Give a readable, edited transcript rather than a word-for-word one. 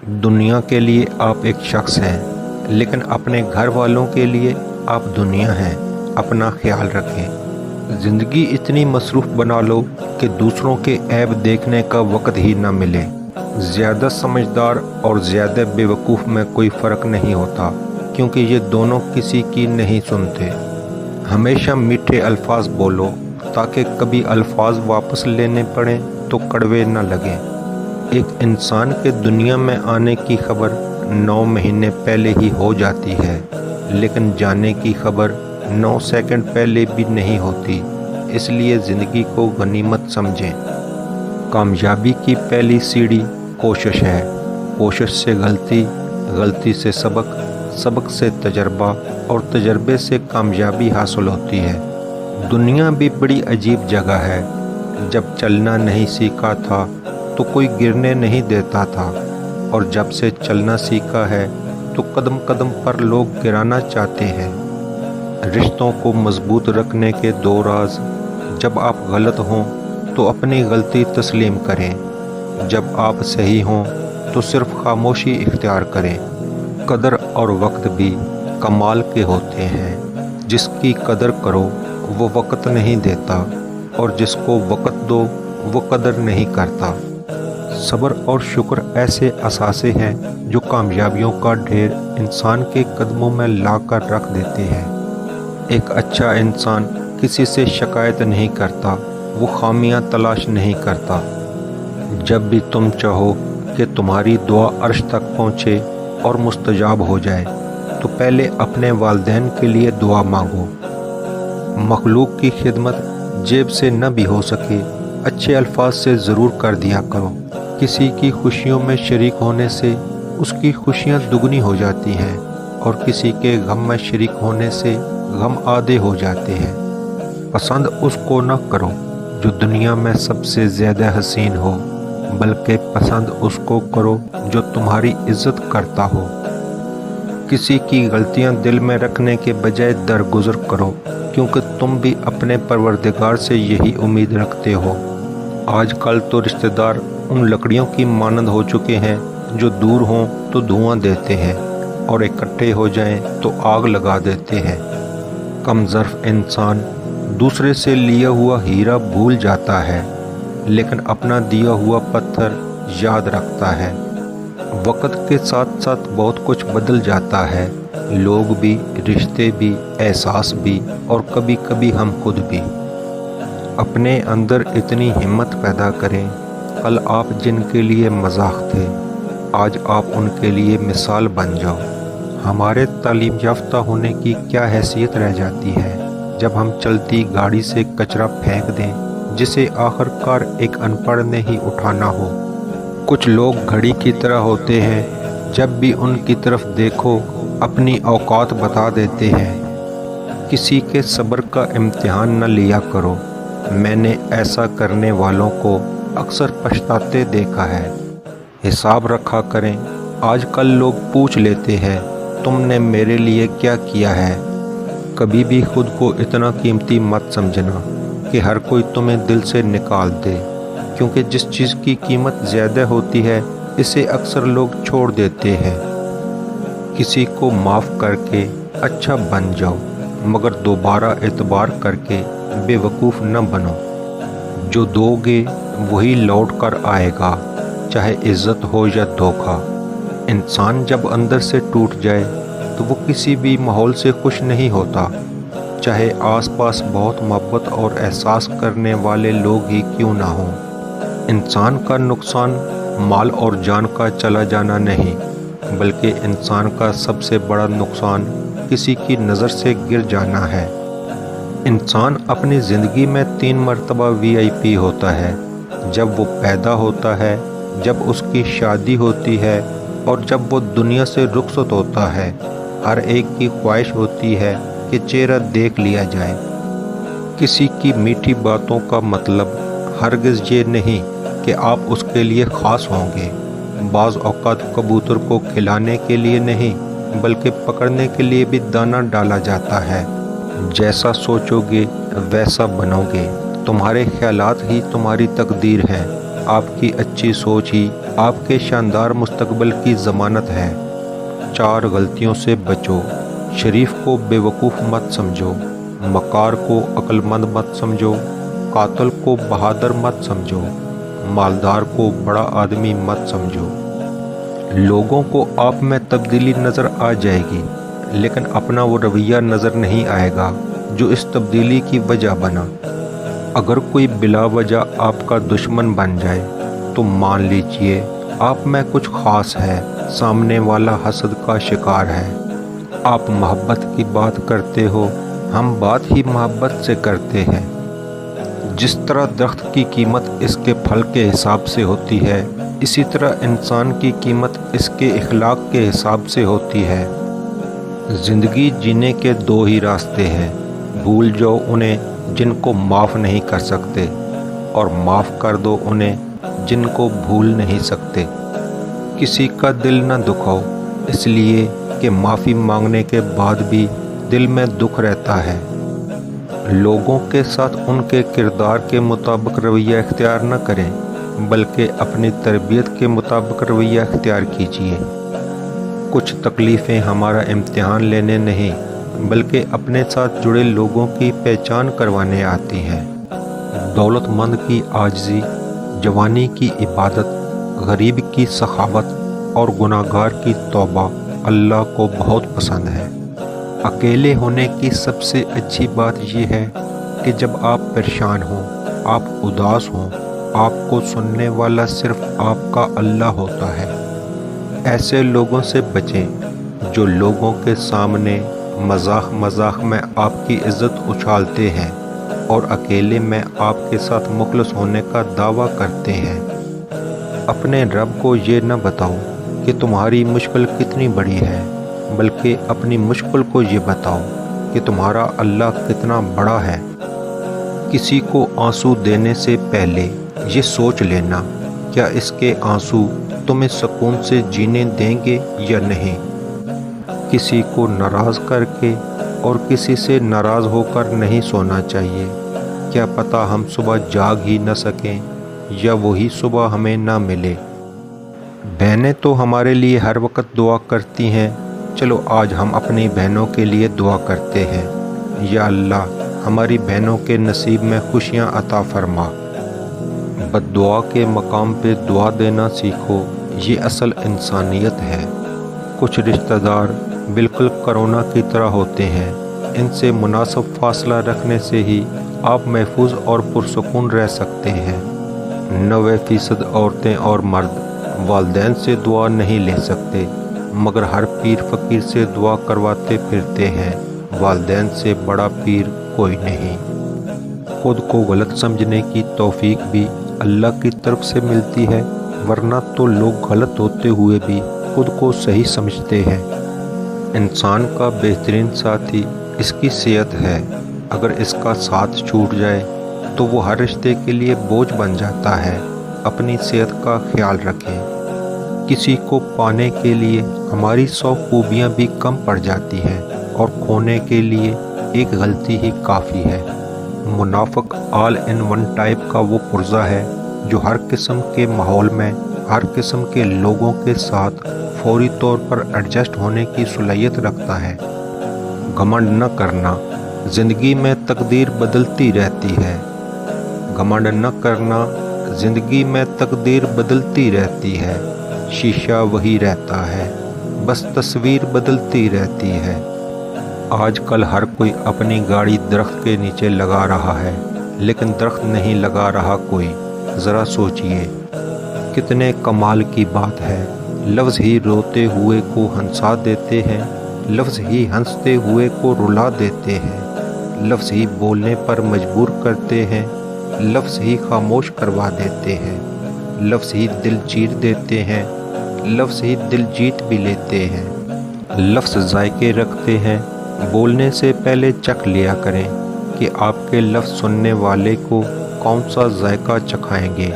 دنیا کے لیے آپ ایک شخص ہیں، لیکن اپنے گھر والوں کے لیے آپ دنیا ہیں۔ اپنا خیال رکھیں۔ زندگی اتنی مصروف بنا لو کہ دوسروں کے عیب دیکھنے کا وقت ہی نہ ملے۔ زیادہ سمجھدار اور زیادہ بے وقوف میں کوئی فرق نہیں ہوتا، کیونکہ یہ دونوں کسی کی نہیں سنتے۔ ہمیشہ میٹھے الفاظ بولو تاکہ کبھی الفاظ واپس لینے پڑیں تو کڑوے نہ لگیں۔ ایک انسان کے دنیا میں آنے کی خبر 9 مہینے پہلے ہی ہو جاتی ہے، لیکن جانے کی خبر 9 سیکنڈ پہلے بھی نہیں ہوتی۔ اس لیے زندگی کو غنیمت سمجھیں۔ کامیابی کی پہلی سیڑھی کوشش ہے۔ کوشش سے غلطی، غلطی سے سبق، سبق سے تجربہ اور تجربے سے کامیابی حاصل ہوتی ہے۔ دنیا بھی بڑی عجیب جگہ ہے۔ جب چلنا نہیں سیکھا تھا تو کوئی گرنے نہیں دیتا تھا، اور جب سے چلنا سیکھا ہے تو قدم قدم پر لوگ گرانا چاہتے ہیں۔ رشتوں کو مضبوط رکھنے کے 2 راز: جب آپ غلط ہوں تو اپنی غلطی تسلیم کریں، جب آپ صحیح ہوں تو صرف خاموشی اختیار کریں۔ قدر اور وقت بھی کمال کے ہوتے ہیں۔ جس کی قدر کرو وہ وقت نہیں دیتا، اور جس کو وقت دو وہ قدر نہیں کرتا۔ صبر اور شکر ایسے اثاثے ہیں جو کامیابیوں کا ڈھیر انسان کے قدموں میں لا کر رکھ دیتے ہیں۔ ایک اچھا انسان کسی سے شکایت نہیں کرتا، وہ خامیاں تلاش نہیں کرتا۔ جب بھی تم چاہو کہ تمہاری دعا عرش تک پہنچے اور مستجاب ہو جائے تو پہلے اپنے والدین کے لیے دعا مانگو۔ مخلوق کی خدمت جیب سے نہ بھی ہو سکے، اچھے الفاظ سے ضرور کر دیا کرو۔ کسی کی خوشیوں میں شریک ہونے سے اس کی خوشیاں دگنی ہو جاتی ہیں، اور کسی کے غم میں شریک ہونے سے غم آدھے ہو جاتے ہیں۔ پسند اس کو نہ کرو جو دنیا میں سب سے زیادہ حسین ہو، بلکہ پسند اس کو کرو جو تمہاری عزت کرتا ہو۔ کسی کی غلطیاں دل میں رکھنے کے بجائے درگزر کرو، کیونکہ تم بھی اپنے پروردگار سے یہی امید رکھتے ہو۔ آج کل تو رشتہ دار ان لکڑیوں کی مانند ہو چکے ہیں جو دور ہوں تو دھواں دیتے ہیں، اور اکٹھے ہو جائیں تو آگ لگا دیتے ہیں۔ کم ظرف انسان دوسرے سے لیا ہوا ہیرا بھول جاتا ہے، لیکن اپنا دیا ہوا پتھر یاد رکھتا ہے۔ وقت کے ساتھ ساتھ بہت کچھ بدل جاتا ہے، لوگ بھی، رشتے بھی، احساس بھی، اور کبھی کبھی ہم خود بھی۔ اپنے اندر اتنی ہمت پیدا کریں، کل آپ جن کے لیے مذاق تھے، آج آپ ان کے لیے مثال بن جاؤ۔ ہمارے تعلیم یافتہ ہونے کی کیا حیثیت رہ جاتی ہے جب ہم چلتی گاڑی سے کچرا پھینک دیں جسے آخر کار ایک ان پڑھ نے ہی اٹھانا ہو۔ کچھ لوگ گھڑی کی طرح ہوتے ہیں، جب بھی ان کی طرف دیکھو اپنی اوقات بتا دیتے ہیں۔ کسی کے صبر کا امتحان نہ لیا کرو۔ میں نے ایسا کرنے والوں کو اکثر پچھتاتے دیکھا ہے۔ حساب رکھا کریں۔ آج کل لوگ پوچھ لیتے ہیں تم نے میرے لیے کیا کیا ہے۔ کبھی بھی خود کو اتنا قیمتی مت سمجھنا کہ ہر کوئی تمہیں دل سے نکال دے، کیونکہ جس چیز کی قیمت زیادہ ہوتی ہے اسے اکثر لوگ چھوڑ دیتے ہیں۔ کسی کو معاف کر کے اچھا بن جاؤ، مگر دوبارہ اعتبار کر کے بے وقوف نہ بنو۔ جو دو گے وہی لوٹ کر آئے گا، چاہے عزت ہو یا دھوکہ۔ انسان جب اندر سے ٹوٹ جائے تو وہ کسی بھی ماحول سے خوش نہیں ہوتا، چاہے آس پاس بہت محبت اور احساس کرنے والے لوگ ہی کیوں نہ ہوں۔ انسان کا نقصان مال اور جان کا چلا جانا نہیں، بلکہ انسان کا سب سے بڑا نقصان کسی کی نظر سے گر جانا ہے۔ انسان اپنی زندگی میں 3 مرتبہ VIP ہوتا ہے: جب وہ پیدا ہوتا ہے، جب اس کی شادی ہوتی ہے، اور جب وہ دنیا سے رخصت ہوتا ہے۔ ہر ایک کی خواہش ہوتی ہے کہ چہرہ دیکھ لیا جائے۔ کسی کی میٹھی باتوں کا مطلب ہرگز یہ نہیں کہ آپ اس کے لیے خاص ہوں گے۔ بعض اوقات کبوتر کو کھلانے کے لیے نہیں بلکہ پکڑنے کے لیے بھی دانہ ڈالا جاتا ہے۔ جیسا سوچو گے ویسا بنو گے۔ تمہارے خیالات ہی تمہاری تقدیر ہے۔ آپ کی اچھی سوچ ہی آپ کے شاندار مستقبل کی ضمانت ہے۔ 4 غلطیوں سے بچو۔ شریف کو بے وقوف مت سمجھو، مکار کو عقل مند مت سمجھو، قاتل کو بہادر مت سمجھو، مالدار کو بڑا آدمی مت سمجھو۔ لوگوں کو آپ میں تبدیلی نظر آ جائے گی، لیکن اپنا وہ رویہ نظر نہیں آئے گا جو اس تبدیلی کی وجہ بنا۔ اگر کوئی بلا وجہ آپ کا دشمن بن جائے تو مان لیجئے آپ میں کچھ خاص ہے، سامنے والا حسد کا شکار ہے۔ آپ محبت کی بات کرتے ہو، ہم بات ہی محبت سے کرتے ہیں۔ جس طرح درخت کی قیمت اس کے پھل کے حساب سے ہوتی ہے، اسی طرح انسان کی قیمت اس کے اخلاق کے حساب سے ہوتی ہے۔ زندگی جینے کے 2 ہی راستے ہیں، بھول جاؤ انہیں جن کو معاف نہیں کر سکتے، اور معاف کر دو انہیں جن کو بھول نہیں سکتے۔ کسی کا دل نہ دکھاؤ، اس لیے کہ معافی مانگنے کے بعد بھی دل میں دکھ رہتا ہے۔ لوگوں کے ساتھ ان کے کردار کے مطابق رویہ اختیار نہ کریں، بلکہ اپنی تربیت کے مطابق رویہ اختیار کیجیے۔ کچھ تکلیفیں ہمارا امتحان لینے نہیں، بلکہ اپنے ساتھ جڑے لوگوں کی پہچان کروانے آتی ہیں۔ دولت مند کی عاجزی، جوانی کی عبادت، غریب کی سخاوت اور گناہگار کی توبہ اللہ کو بہت پسند ہے۔ اکیلے ہونے کی سب سے اچھی بات یہ ہے کہ جب آپ پریشان ہوں، آپ اداس ہوں، آپ کو سننے والا صرف آپ کا اللہ ہوتا ہے۔ ایسے لوگوں سے بچیں جو لوگوں کے سامنے مذاق مذاق میں آپ کی عزت اچھالتے ہیں اور اکیلے میں آپ کے ساتھ مخلص ہونے کا دعویٰ کرتے ہیں۔ اپنے رب کو یہ نہ بتاؤ کہ تمہاری مشکل کتنی بڑی ہے، بلکہ اپنی مشکل کو یہ بتاؤ کہ تمہارا اللہ کتنا بڑا ہے۔ کسی کو آنسو دینے سے پہلے یہ سوچ لینا، کیا اس کے آنسو تمہیں سکون سے جینے دیں گے یا نہیں۔ کسی کو ناراض کر کے اور کسی سے ناراض ہو کر نہیں سونا چاہیے، کیا پتہ ہم صبح جاگ ہی نہ سکیں یا وہی صبح ہمیں نہ ملے۔ بہنیں تو ہمارے لیے ہر وقت دعا کرتی ہیں، چلو آج ہم اپنی بہنوں کے لیے دعا کرتے ہیں۔ یا اللہ، ہماری بہنوں کے نصیب میں خوشیاں عطا فرما۔ بد دعا کے مقام پہ دعا دینا سیکھو، یہ اصل انسانیت ہے۔ کچھ رشتہ دار بالکل کرونا کی طرح ہوتے ہیں، ان سے مناسب فاصلہ رکھنے سے ہی آپ محفوظ اور پرسکون رہ سکتے ہیں۔ 90% عورتیں اور مرد والدین سے دعا نہیں لے سکتے، مگر ہر پیر فقیر سے دعا کرواتے پھرتے ہیں۔ والدین سے بڑا پیر کوئی نہیں۔ خود کو غلط سمجھنے کی توفیق بھی اللہ کی طرف سے ملتی ہے، ورنہ تو لوگ غلط ہوتے ہوئے بھی خود کو صحیح سمجھتے ہیں۔ انسان کا بہترین ساتھی اس کی صحت ہے، اگر اس کا ساتھ چھوٹ جائے تو وہ ہر رشتے کے لیے بوجھ بن جاتا ہے۔ اپنی صحت کا خیال رکھیں۔ کسی کو پانے کے لیے ہماری 100 خوبیاں بھی کم پڑ جاتی ہیں، اور کھونے کے لیے ایک غلطی ہی کافی ہے۔ منافق آل ان ون ٹائپ کا وہ پرزہ ہے جو ہر قسم کے ماحول میں ہر قسم کے لوگوں کے ساتھ فوری طور پر ایڈجسٹ ہونے کی صلاحیت رکھتا ہے۔ گھمنڈ نہ کرنا، زندگی میں تقدیر بدلتی رہتی ہے۔ گھمنڈ نہ کرنا، زندگی میں تقدیر بدلتی رہتی ہے۔ شیشہ وہی رہتا ہے، بس تصویر بدلتی رہتی ہے۔ آج کل ہر کوئی اپنی گاڑی درخت کے نیچے لگا رہا ہے، لیکن درخت نہیں لگا رہا کوئی۔ ذرا سوچئے، کتنے کمال کی بات ہے۔ لفظ ہی روتے ہوئے کو ہنسا دیتے ہیں، لفظ ہی ہنستے ہوئے کو رلا دیتے ہیں، لفظ ہی بولنے پر مجبور کرتے ہیں، لفظ ہی خاموش کروا دیتے ہیں، لفظ ہی دل چیر دیتے ہیں، لفظ ہی دل جیت بھی لیتے ہیں۔ لفظ ذائقے رکھتے ہیں، بولنے سے پہلے چکھ لیا کریں کہ آپ کے لفظ سننے والے کو کون سا ذائقہ چکھائیں گے۔